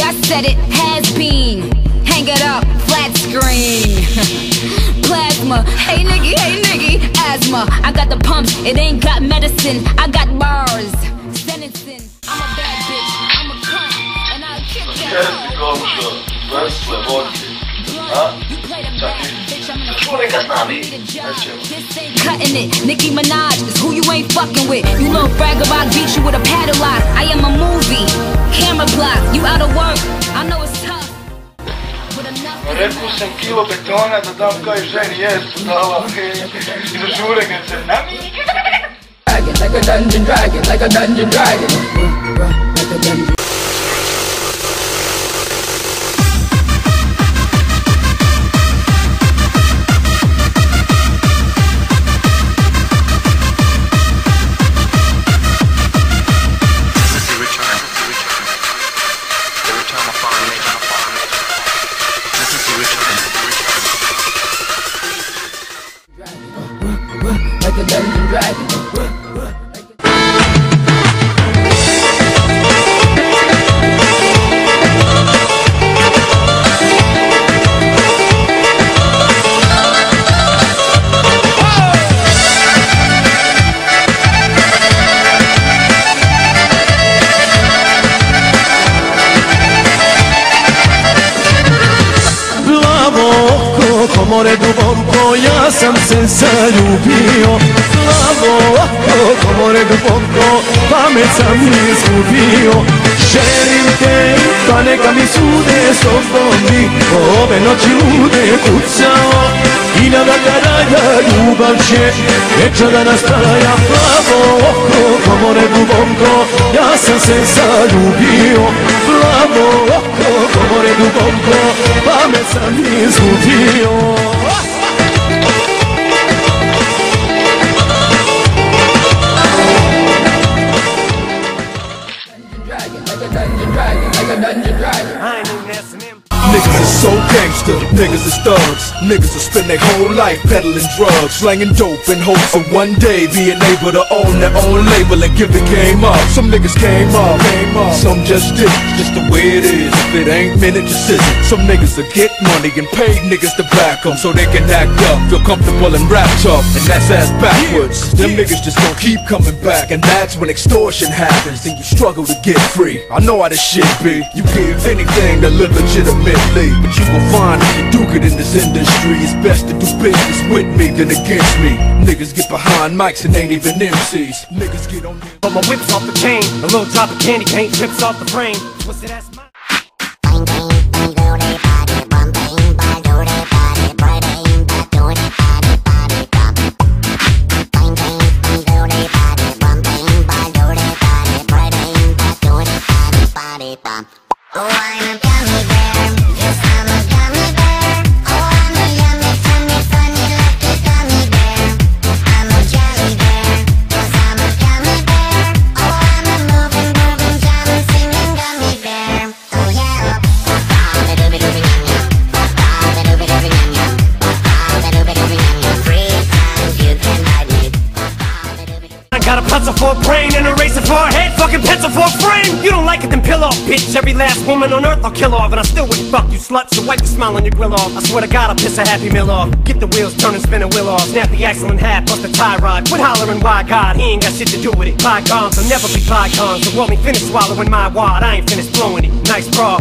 I said it has been. Hang it up, flat screen. Plasma, hey nigga, asthma. I got the pumps, it ain't got medicine. I got bars, sentencing. I'm a bad bitch, I'm a cunt, and I'll kick that Cutting it, Nicki Minaj is who you ain't fucking with. You little vagabond, beat you with a padlock. I am a movie, camera block. You out of work, I know it's tough. Rekao sam kilo betona da dam kao ženi, jesu dala i da žurenje se nami. Like a dungeon dragon, like a dungeon dragon. Like a dungeon. Like a dungeon dragon. More duboko, ja sam se zaljubio. Plavo oko, more duboko, pamet sam izgubio. Želim te, pa neka mi sude, s tobom bi ove noći lude kucao. I na vrata raja ljubav će večer da nastaja. Plavo oko, more duboko, ja sam se zaljubio. Plavo oko, more duboko, pamet sam izgubio. Niggas is so gangster, niggas is thugs. Niggas will spend their whole life peddling drugs, slanging dope in hopes of one day being able to own their own label and give the game up. Some niggas came up, some just didn't, just the way it is. If it ain't meant, it just isn't. Some niggas will get money and pay niggas to back them so they can act up, feel comfortable and rap tough, and that's ass backwards. Them niggas just gon' keep coming back, and that's when extortion happens and you struggle to get free. I know how this shit be. You give anything to live legitimately, but you gon' find if you do get in this industry, it's best to do business with me than against me. Niggas get behind mics and ain't even MCs. Niggas get on there. But my whip's off the chain, a little drop of candy paint drips off the frame. Twisted ass my Oh, I'm a gummy bear. Yes, I'm a gummy bear. Oh, I'm a yummy, tummy, funny like a gummy bear. I'm a jelly bear. Yes, I'm a gummy bear. Oh, I'm a moving, jamming, singing gummy bear. Oh, yeah. I got a pencil for a brain and a razor for a head, fucking pencil for a frame. You don't like it, then pill off, bitch. Every last woman on earth I'll kill off, and I still wouldn't fuck you, slut. So wipe the smile on your grill off. I swear to God I'll piss a Happy Meal off. Get the wheels turning, spin a wheel off. Snap the axle in half, bust the tie rod. Quit hollering, why God? He ain't got shit to do with it. Bygones will never be bygones. The world ain't finished swallowing my wad. I ain't finished blowing it. Nice bra.